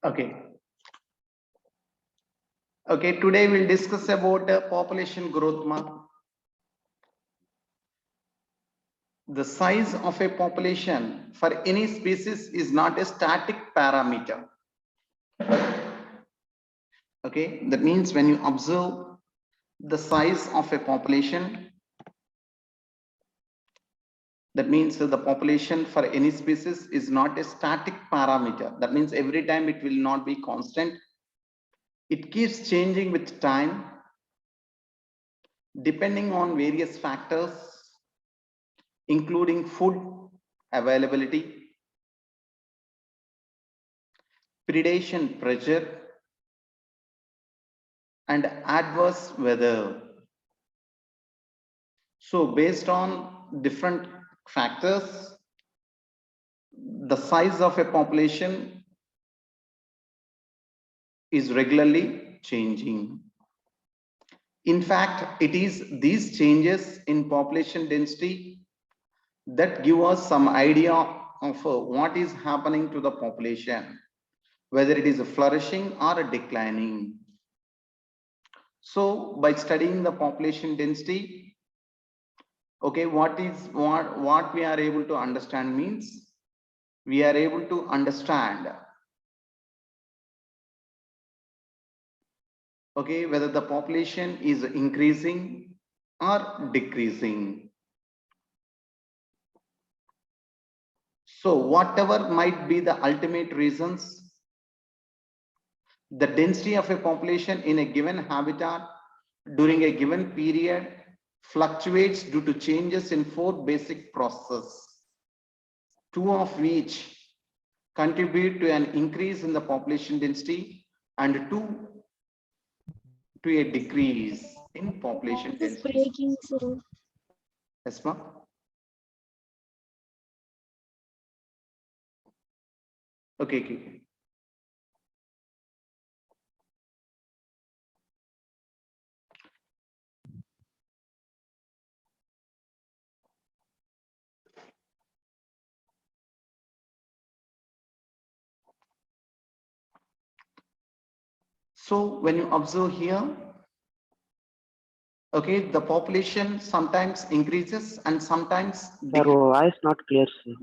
Okay. Okay, today we'll discuss about population growth. The size of a population for any species is not a static parameter. Okay, that means when you observe the size of a population, that means the population for any species is not a static parameter. That means every time it will not be constant. It keeps changing with time, depending on various factors, including food availability, predation pressure, and adverse weather. So based on different factors, the size of a population is regularly changing. In fact, it is these changes in population density that give us some idea of what is happening to the population, whether it is flourishing or declining. So by studying the population density, okay, what we are able to understand means we are able to understand, okay, whether the population is increasing or decreasing. So whatever might be the ultimate reasons, the density of a population in a given habitat during a given period fluctuates due to changes in four basic processes, two of which contribute to an increase in the population density and two to a decrease in population Is density. breaking, sir. Yes, ma'am. Okay. So when you observe here, okay, the population sometimes increases and sometimes Sir, decreases. voice not clear, sir.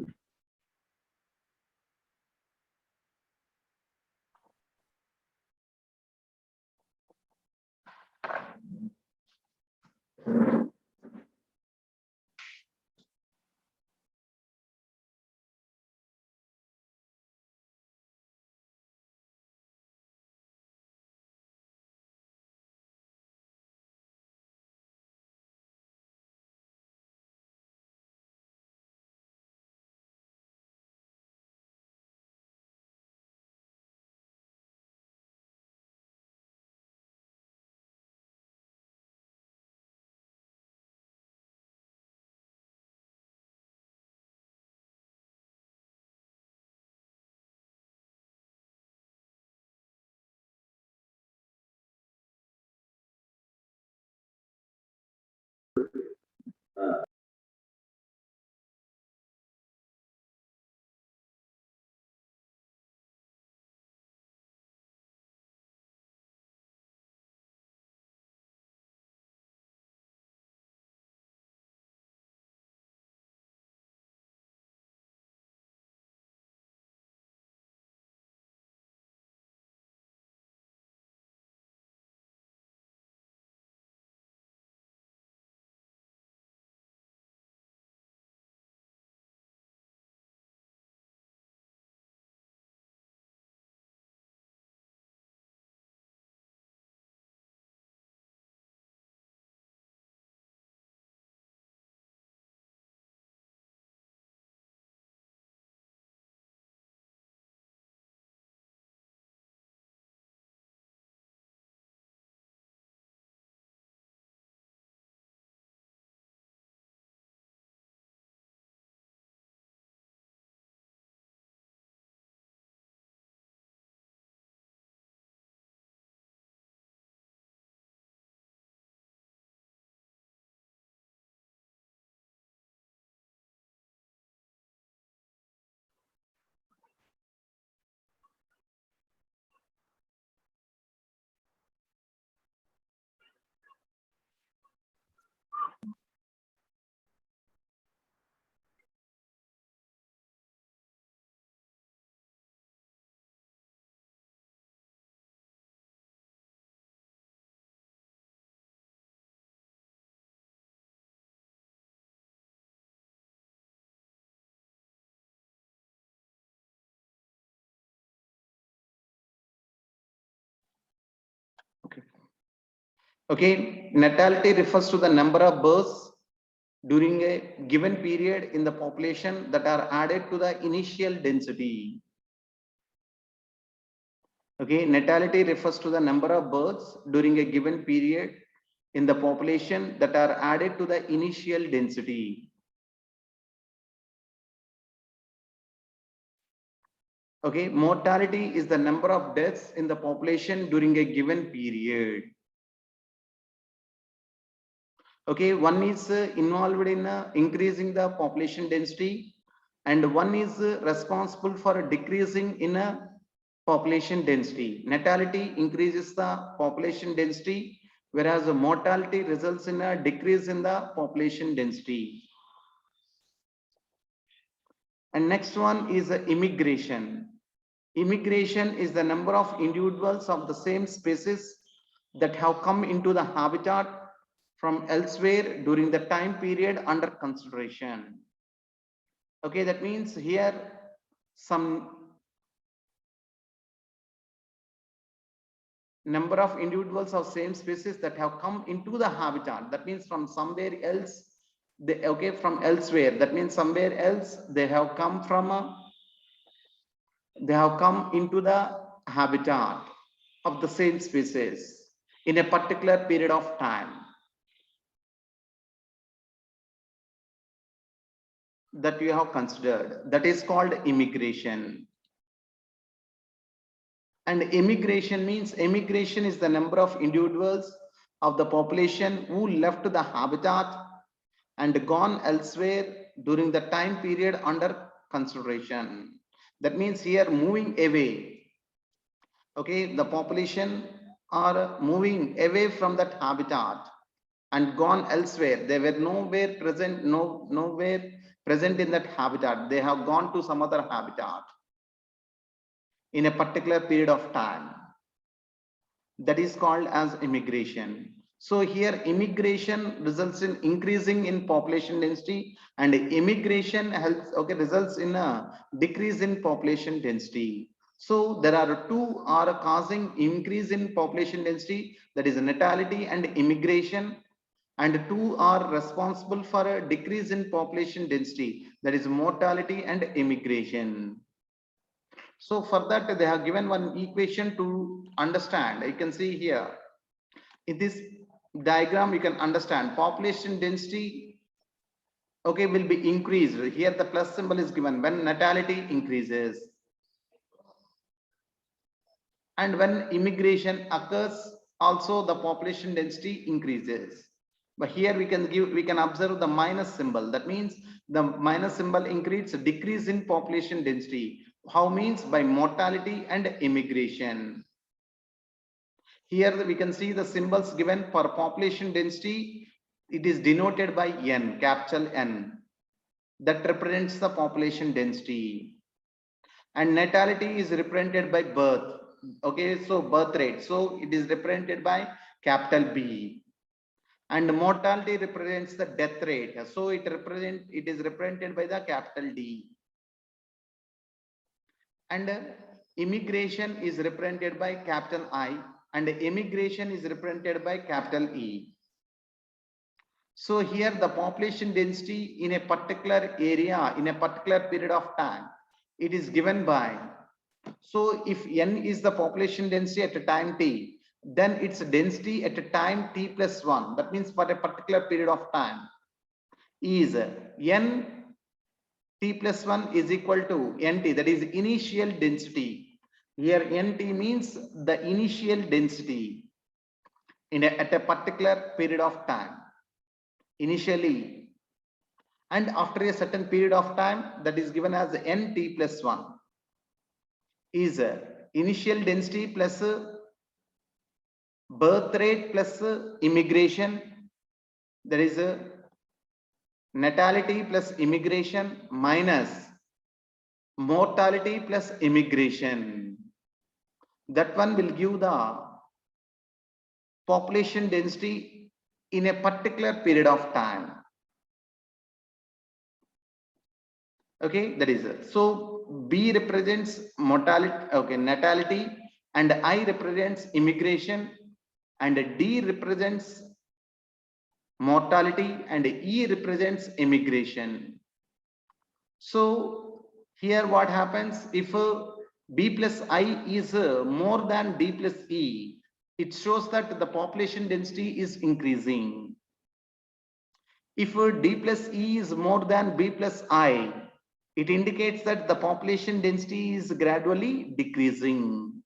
Okay, natality refers to the number of births during a given period in the population that are added to the initial density. Okay, natality refers to the number of births during a given period in the population that are added to the initial density. Okay, mortality is the number of deaths in the population during a given period. Okay, one is involved in increasing the population density, and one is responsible for decreasing in a population density. Natality increases the population density, whereas the mortality results in a decrease in the population density. And next one is immigration. Immigration is the number of individuals of the same species that have come into the habitat from elsewhere during the time period under consideration. Okay, that means here some number of individuals of same species that have come into the habitat. That means from somewhere else, from elsewhere. That means somewhere else they have come from they have come into the habitat of the same species in a particular period of time. That you have considered, that is called immigration. And immigration means immigration is the number of individuals of the population who left the habitat and gone elsewhere during the time period under consideration. That means here moving away. Okay, the population are moving away from that habitat and gone elsewhere. They were nowhere present, nowhere present in that habitat. They have gone to some other habitat in a particular period of time. That is called as immigration. So here immigration results in increasing in population density, and immigration helps, okay, results in a decrease in population density. So there are two are causing increase in population density, that is natality and immigration, and two are responsible for a decrease in population density, that is mortality and immigration. So for that they have given one equation to understand. You can see here in this diagram you can understand population density, okay, will be increased. Here the plus symbol is given when natality increases, and when immigration occurs also the population density increases. But here we can observe the minus symbol. That means the minus symbol increases decrease in population density. How means? By mortality and immigration. Here we can see the symbols given for population density. It is denoted by N, capital N, that represents the population density. And natality is represented by birth. Okay, so birth rate. So it is represented by capital B. And mortality represents the death rate. So it is represented by the capital D. And immigration is represented by capital I, and immigration is represented by capital E. So here the population density in a particular area in a particular period of time, it is given by, so if N is the population density at a time t, then its density at a time t plus 1, that means for a particular period of time, is N t plus 1 is equal to Nt, that is initial density. Here Nt means the initial density at a particular period of time, initially, and after a certain period of time, that is given as Nt plus 1 is initial density plus birth rate plus immigration, there is a natality plus immigration minus mortality plus immigration. That one will give the population density in a particular period of time. Okay, that is it. So B represents mortality, okay, natality, and I represents immigration, and D represents mortality, and E represents immigration. So here what happens if B plus I is more than D plus E, it shows that the population density is increasing. If D plus E is more than B plus I, it indicates that the population density is gradually decreasing.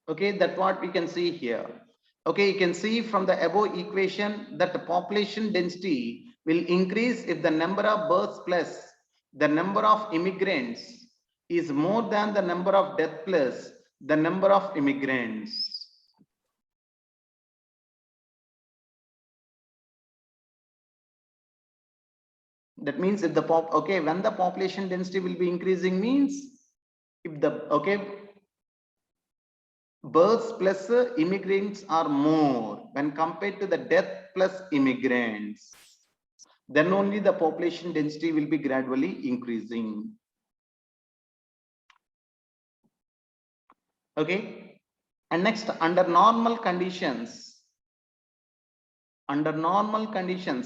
Okay, that's what we can see here. Okay, you can see from the above equation that the population density will increase if the number of births plus the number of immigrants is more than the number of deaths plus the number of immigrants. That means if the when the population density will be increasing means if the births plus immigrants are more when compared to the death plus immigrants, then only the population density will be gradually increasing. Okay, and next, under normal conditions,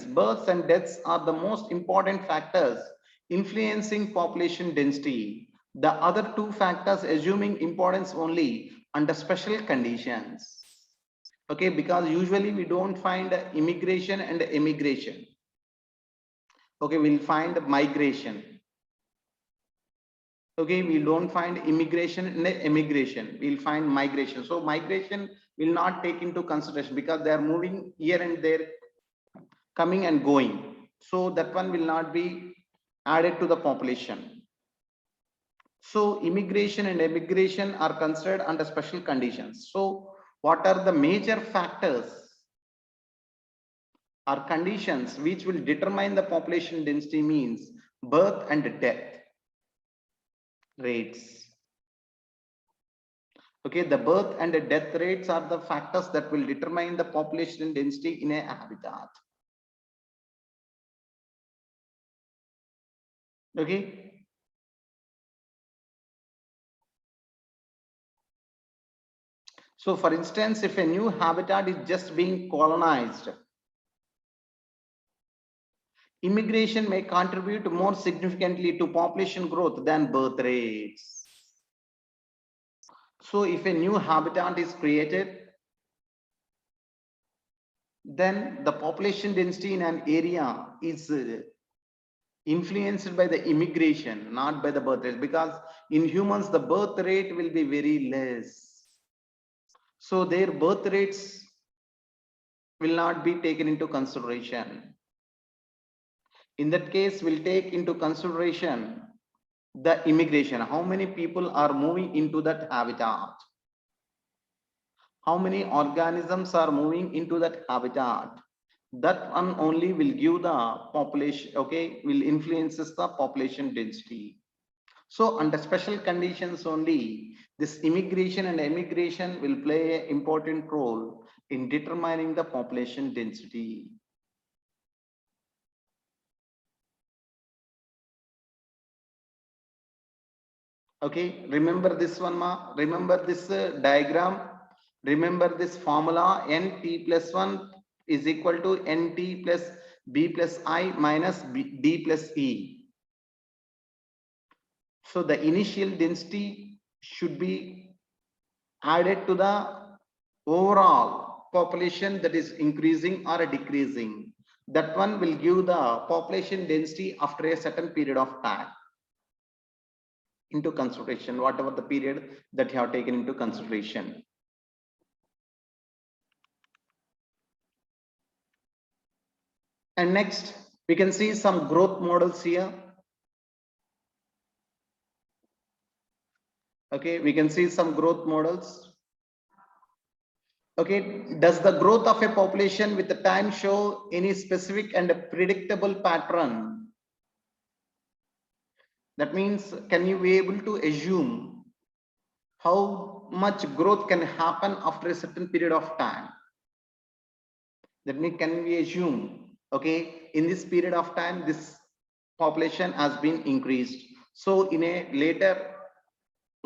births and deaths are the most important factors influencing population density. The other two factors assuming importance only under special conditions. Okay, because usually we don't find immigration and immigration. Okay, we'll find migration. Okay, we don't find immigration and immigration, we'll find migration. So migration will not take into consideration because they are moving here and there, coming and going. So that one will not be added to the population. So immigration and immigration are considered under special conditions. So what are the major factors or conditions which will determine the population density means birth and death rates. Okay, the birth and the death rates are the factors that will determine the population density in a habitat. Okay. So for instance, if a new habitat is just being colonized, immigration may contribute more significantly to population growth than birth rates. So if a new habitat is created, then the population density in an area is influenced by the immigration, not by the birth rate, because in humans the birth rate will be very less. So their birth rates will not be taken into consideration. In that case, we'll take into consideration the immigration. How many people are moving into that habitat? How many organisms are moving into that habitat? That one only will give the population, okay, will influences the population density. So under special conditions only, this immigration and immigration will play an important role in determining the population density. Okay, remember this one, ma. Remember this diagram. Remember this formula: nt plus 1 is equal to nt plus b plus I minus d plus e. So the initial density should be added to the overall population that is increasing or decreasing. That one will give the population density after a certain period of time into consideration, whatever the period that you have taken into consideration. And next, we can see some growth models here. Okay, we can see some growth models. Okay, does the growth of a population with the time show any specific and predictable pattern? That means, can you be able to assume how much growth can happen after a certain period of time? That means, can we assume, okay, in this period of time, this population has been increased. So in a later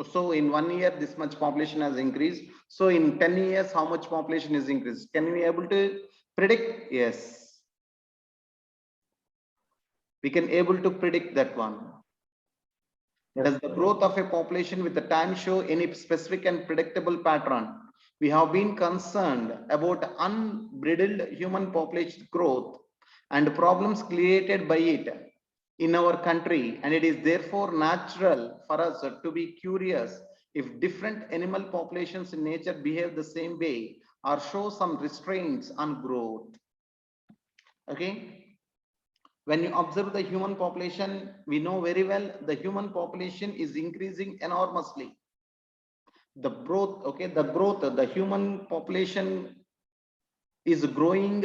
So in 1 year, this much population has increased. So in 10 years, how much population is increased? Can we able to predict? Yes, we can able to predict that one. Does the growth of a population with the time show any specific and predictable pattern? We have been concerned about unbridled human population growth and problems created by it in our country, and it is therefore natural for us to be curious if different animal populations in nature behave the same way or show some restraints on growth. Okay. When you observe the human population, we know very well the human population is increasing enormously. The growth, okay, the human population is growing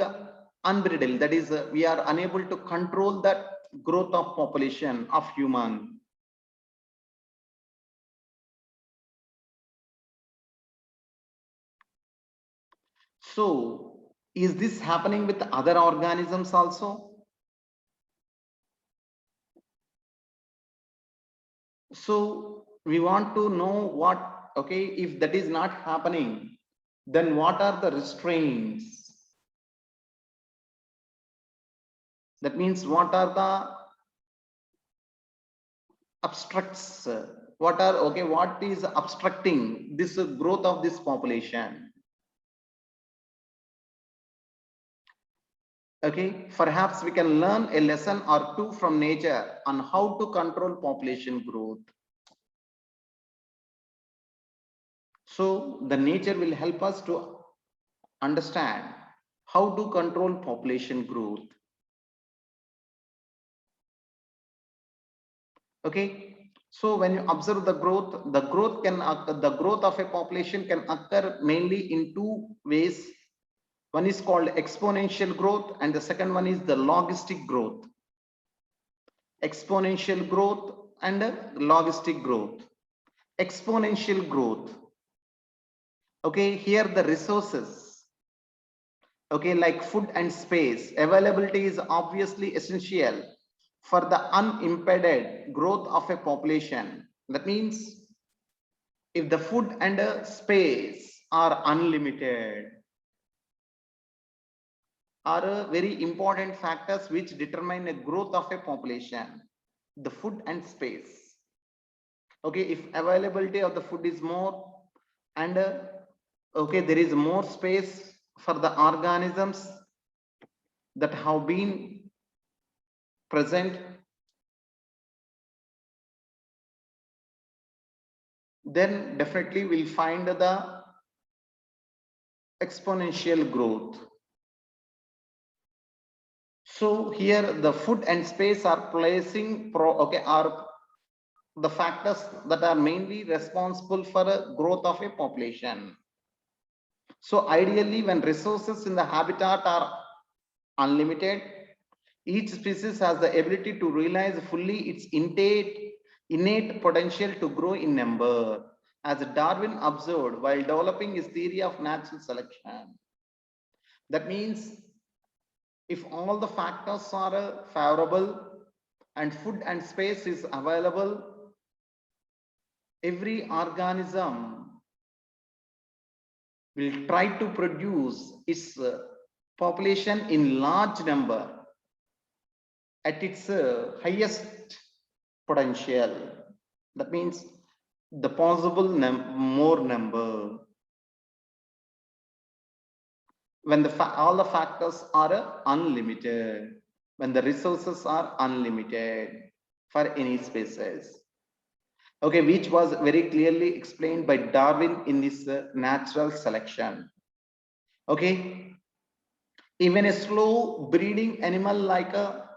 unbridled. That is, we are unable to control that growth of population of human. So, is this happening with other organisms also? So we want to know what, okay, if that is not happening, then what are the restraints? That means what are the obstructs? What are, okay, what is obstructing this growth of this population? Okay, perhaps we can learn a lesson or two from nature on how to control population growth. So the nature will help us to understand how to control population growth. Okay, so when you observe the growth the growth of a population can occur mainly in two ways. One is called exponential growth and the second one is the logistic growth. Exponential growth and logistic growth. Exponential growth, okay, here the resources, okay, like food and space availability is obviously essential for the unimpeded growth of a population. That means if the food and space are unlimited, are very important factors which determine the growth of a population, the food and space. Okay, if availability of the food is more and okay, there is more space for the organisms that have been present, then definitely we'll find the exponential growth. So here the food and space are placing are the factors that are mainly responsible for a growth of a population. So ideally, when resources in the habitat are unlimited, each species has the ability to realize fully its innate potential to grow in number, as Darwin observed while developing his theory of natural selection. That means if all the factors are favorable and food and space is available, every organism will try to produce its population in large number at its highest potential. That means the possible more number when all the factors are unlimited, when the resources are unlimited for any species. Okay, which was very clearly explained by Darwin in his natural selection. Okay, even a slow breeding animal like a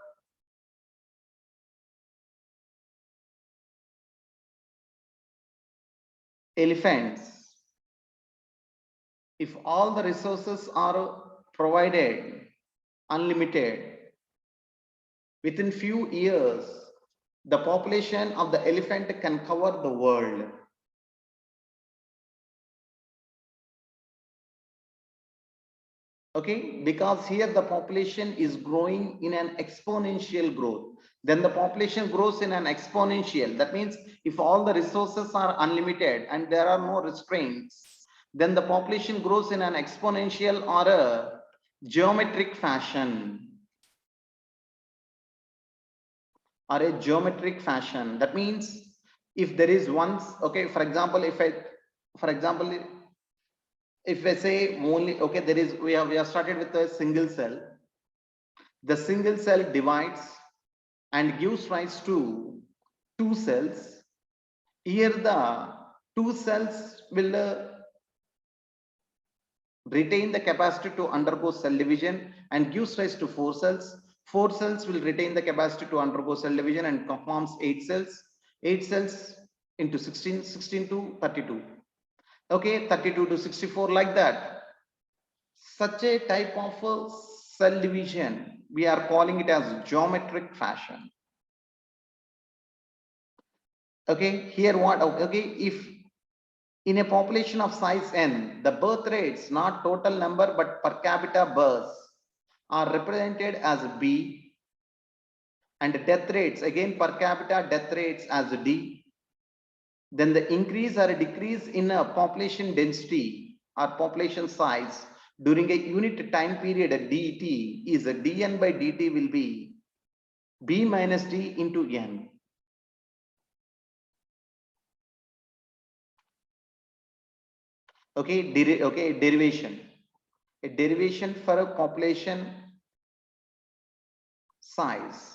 elephants, if all the resources are provided unlimited, within few years the population of the elephant can cover the world. Okay, because here the population is growing in an exponential growth. Then the population grows in an exponential. That means if all the resources are unlimited and there are no restraints, then the population grows in an exponential or a geometric fashion. Or a geometric fashion. That means if there is once, okay, for example, if I say only, okay, there is, we have started with a single cell. The single cell divides and gives rise to two cells. Here the two cells will retain the capacity to undergo cell division and gives rise to four cells. Four cells will retain the capacity to undergo cell division and forms eight cells. Eight cells into 16, 16 to 32. Okay, 32 to 64, like that. Such a type of cell division, we are calling it as geometric fashion. Okay, here what, okay, if in a population of size n, the birth rates, not total number but per capita births, are represented as B, and death rates, again per capita death rates, as D, then the increase or a decrease in a population density or population size during a unit time period dt is a dn by dt will be B minus D into n. Okay, derivation. A derivation for a population size.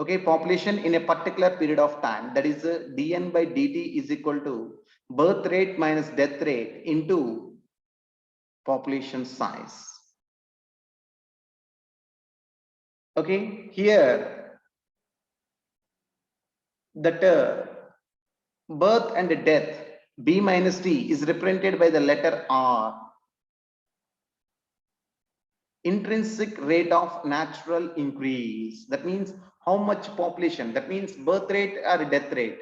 Okay, population in a particular period of time, that is dn by dt is equal to birth rate minus death rate into population size. Okay, here that birth and death B minus D is represented by the letter R. Intrinsic rate of natural increase. That means how much population, that means birth rate or death rate.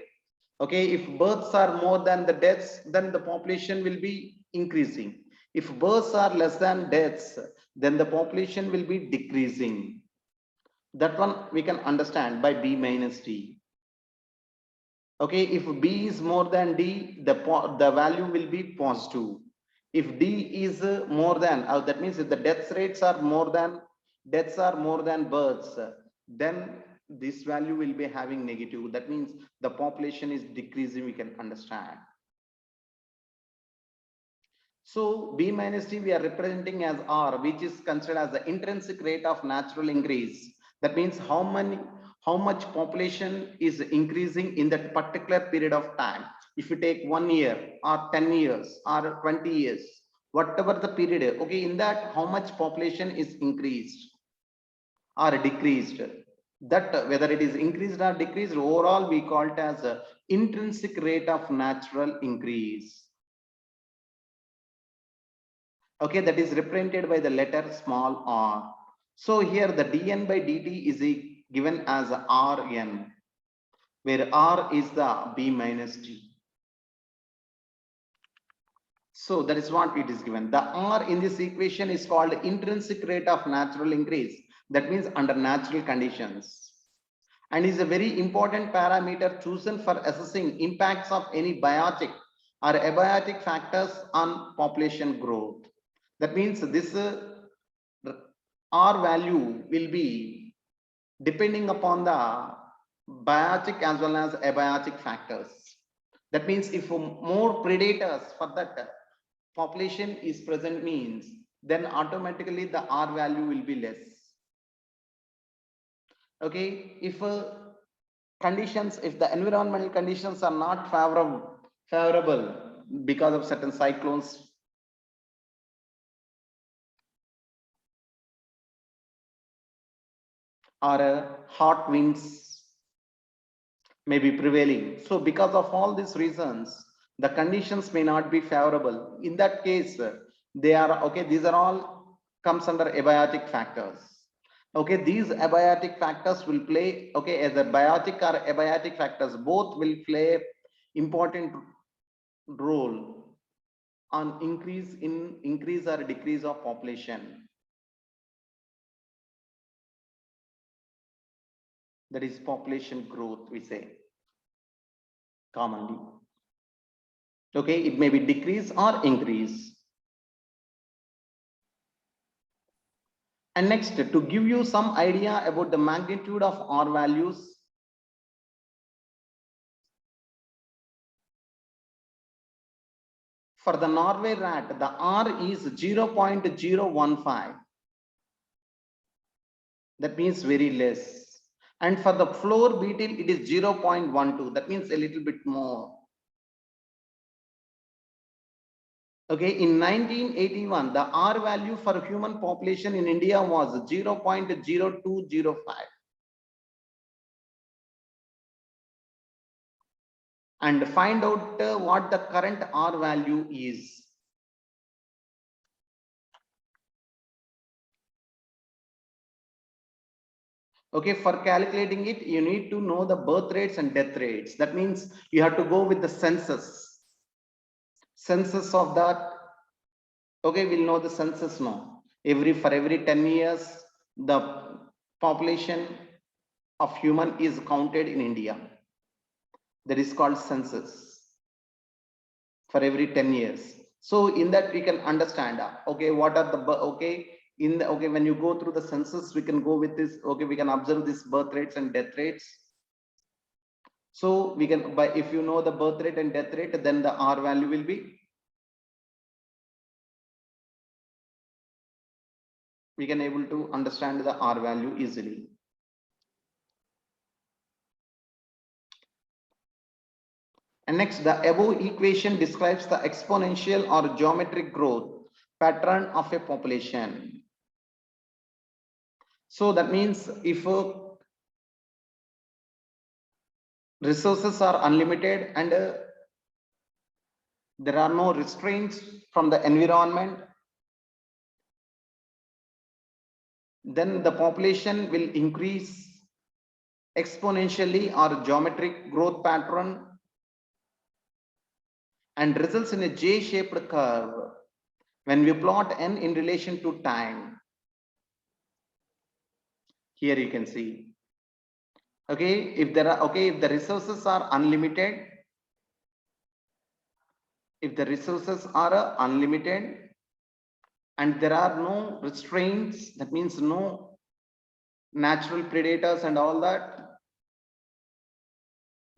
Okay, if births are more than the deaths, then the population will be increasing. If births are less than deaths, then the population will be decreasing. That one we can understand by B minus D. Okay, if B is more than D, the value will be positive. If D is more than, that means if the death rates are more than births, then this value will be having negative. That means the population is decreasing, we can understand. So B minus D we are representing as R, which is considered as the intrinsic rate of natural increase. That means how much population is increasing in that particular period of time. If you take 1 year or 10 years or 20 years, whatever the period, okay, in that how much population is increased or decreased, that whether it is increased or decreased, overall we call it as a intrinsic rate of natural increase. Okay, that is represented by the letter small r. So here the dn by dt is given as Rn, where R is the B minus D. So that is what it is given. The R in this equation is called intrinsic rate of natural increase. That means under natural conditions, and is a very important parameter chosen for assessing impacts of any biotic or abiotic factors on population growth. That means this R value will be depending upon the biotic as well as abiotic factors. That means if more predators for that population is present means, then automatically the R value will be less. Okay, if conditions, if the environmental conditions are not favorable because of certain cyclones, or hot winds may be prevailing. So because of all these reasons, the conditions may not be favorable. In that case, they are, okay, these are all comes under abiotic factors. Okay, these abiotic factors will play, okay, as a biotic or abiotic factors, both will play important role on increase or decrease of population. That is population growth, we say commonly. Okay, it may be decrease or increase. And next, to give you some idea about the magnitude of R values, for the Norway rat, the R is 0.015. That means very less. And for the floor beetle, it is 0.12. That means a little bit more. Okay, in 1981, the R value for human population in India was 0.0205. And find out what the current R value is. Okay, for calculating it, you need to know the birth rates and death rates. That means you have to go with the census. Census of that. Okay, we'll know the census now. For every 10 years, the population of human is counted in India. That is called census. For every 10 years. So in that we can understand, okay, what are the, okay, when you go through the census, we can go with this, okay, we can observe this birth rates and death rates. So we can, if you know the birth rate and death rate, then the R value will be, we can able to understand the R value easily. And next, the above equation describes the exponential or geometric growth pattern of a population. So that means if resources are unlimited and there are no restraints from the environment, then the population will increase exponentially or geometric growth pattern and results in a J-shaped curve when we plot n in relation to time. Here you can see. Okay, if there are, okay, if the resources are unlimited, and there are no restraints, that means no natural predators and all that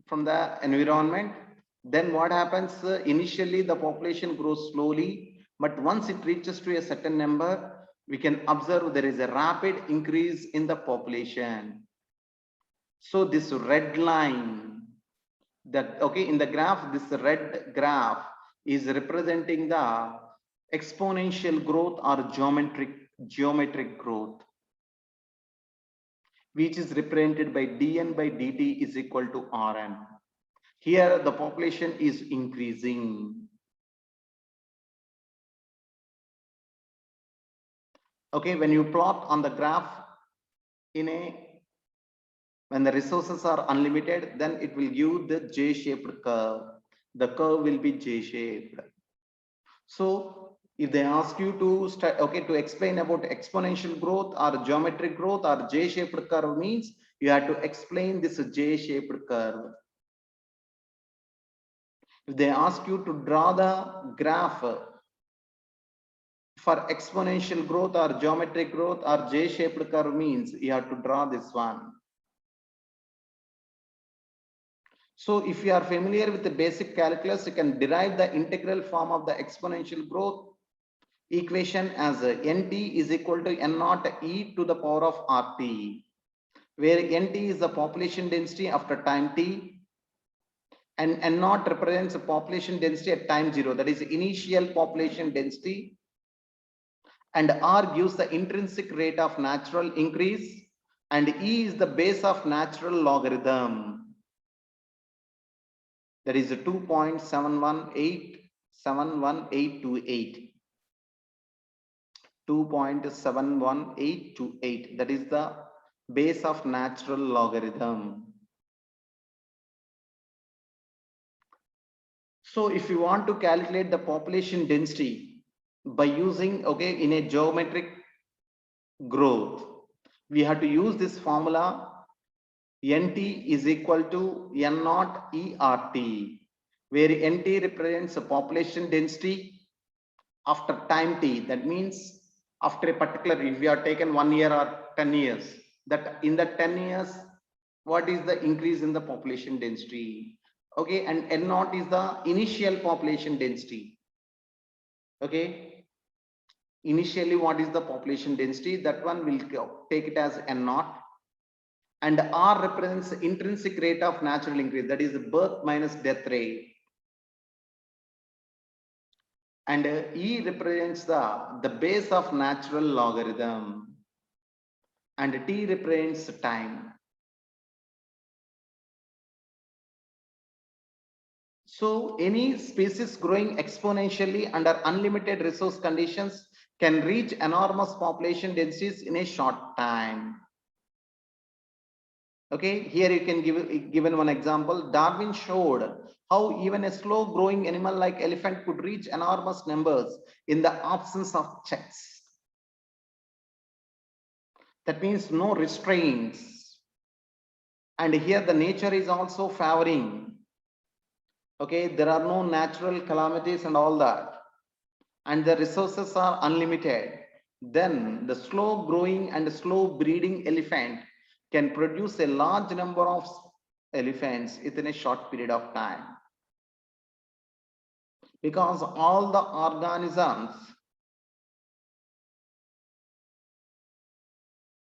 from the environment, then what happens, initially the population grows slowly, but once it reaches to a certain number, we can observe there is a rapid increase in the population. So this red line, that, okay, in the graph, this red graph is representing the exponential growth or geometric growth, which is represented by dn by dt is equal to rn. Here the population is increasing. Okay, when you plot on the graph when the resources are unlimited, then it will give the J-shaped curve. The curve will be J-shaped. So if they ask you to to explain about exponential growth or geometric growth or J-shaped curve, means you have to explain this J-shaped curve. If they ask you to draw the graph for exponential growth or geometric growth or J-shaped curve, means you have to draw this one. So if you are familiar with the basic calculus, you can derive the integral form of the exponential growth equation as nt is equal to n naught e to the power of rt, where nt is the population density after time t and n naught represents the population density at time 0, that is initial population density, and r gives the intrinsic rate of natural increase, and e is the base of natural logarithm. That is 2.71828. 2.71828. That is the base of natural logarithm. So if you want to calculate the population density by using, okay, in a geometric growth, we have to use this formula. NT is equal to N naught ERT, where NT represents the population density after time T. That means after a particular, if we are taken 1 year or 10 years, that in the 10 years, what is the increase in the population density? Okay, and N naught is the initial population density. Okay, initially what is the population density? That one will take it as N naught. And R represents the intrinsic rate of natural increase, that is the birth minus death rate. And E represents the base of natural logarithm. And T represents time. So any species growing exponentially under unlimited resource conditions can reach enormous population densities in a short time. Okay, here you can give given one example. Darwin showed how even a slow growing animal like elephant could reach enormous numbers in the absence of checks. That means no restraints. And here the nature is also favoring. Okay, there are no natural calamities and all that. And the resources are unlimited. Then the slow growing and slow breeding elephant can produce a large number of elephants within a short period of time. Because all the organisms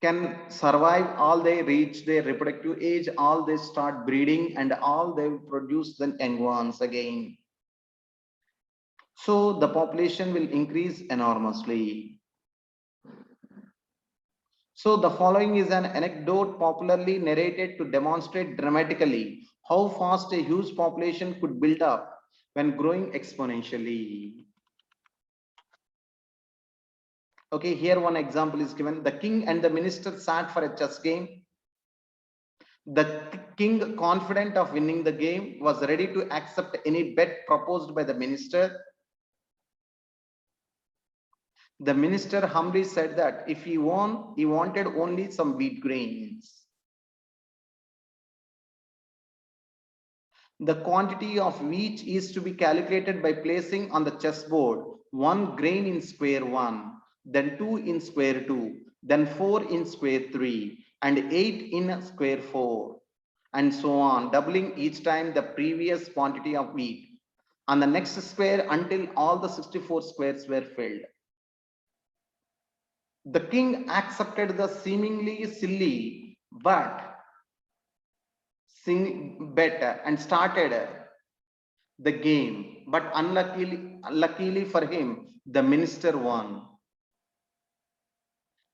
can survive, all they reach their reproductive age, all they start breeding, and all they produce the young ones again. So the population will increase enormously. So the following is an anecdote popularly narrated to demonstrate dramatically how fast a huge population could build up when growing exponentially. Okay, here one example is given. The king and the minister sat for a chess game. The king, confident of winning the game, was ready to accept any bet proposed by the minister. The minister humbly said that if he won, he wanted only some wheat grains. The quantity of each is to be calculated by placing on the chessboard 1 grain in square 1, then 2 in square 2, then 4 in square 3, and 8 in square 4, and so on, doubling each time the previous quantity of wheat on the next square until all the 64 squares were filled. The king accepted the seemingly silly but bet and started the game, but unluckily for him, the minister won.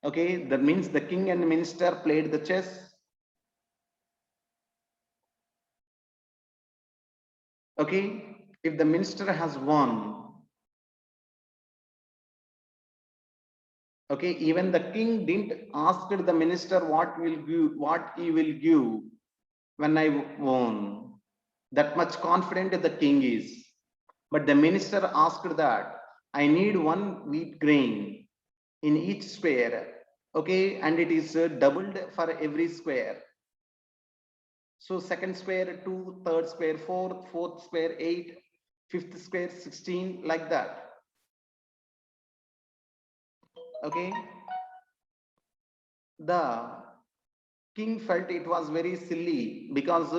Okay, that means the king and the minister played the chess. Okay, if the minister has won, okay, even the king didn't ask the minister what he will give when I won. That much confident the king is. But the minister asked that I need 1 wheat grain in each square. Okay, and it is doubled for every square. So second square 2, third square 4, fourth square 8, fifth square 16, like that. Okay, the king felt it was very silly because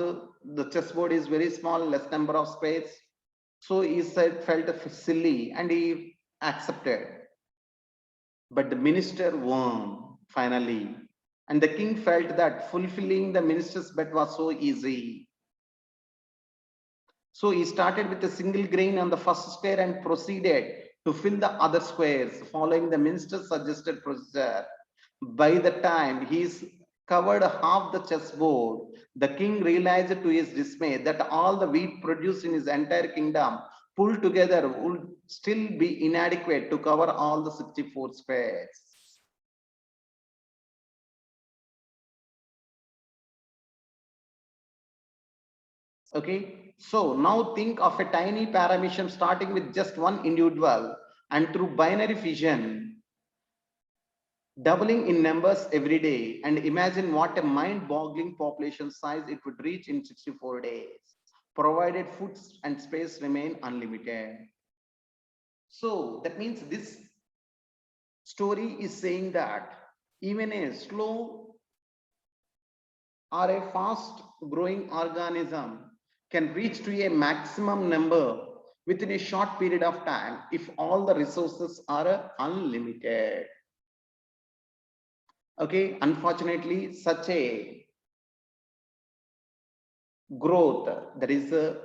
the chessboard is very small, less number of squares. So he said felt silly and he accepted. But the minister won finally. And the king felt that fulfilling the minister's bet was so easy. So he started with a single grain on the first square and proceeded to fill the other squares, following the minister's suggested procedure. By the time he's covered half the chessboard, the king realized to his dismay that all the wheat produced in his entire kingdom pulled together would still be inadequate to cover all the 64 squares. Okay, so now think of a tiny paramecium starting with just one individual, and through binary fission doubling in numbers every day, and imagine what a mind-boggling population size it would reach in 64 days, provided food and space remain unlimited. So that means this story is saying that even a slow or a fast growing organism can reach to a maximum number within a short period of time if all the resources are unlimited. Okay, unfortunately, such a growth, that is a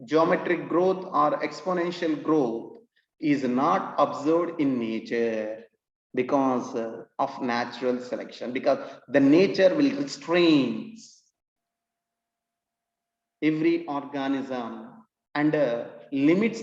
geometric growth or exponential growth, is not observed in nature because of natural selection, because the nature will restrain every organism and limits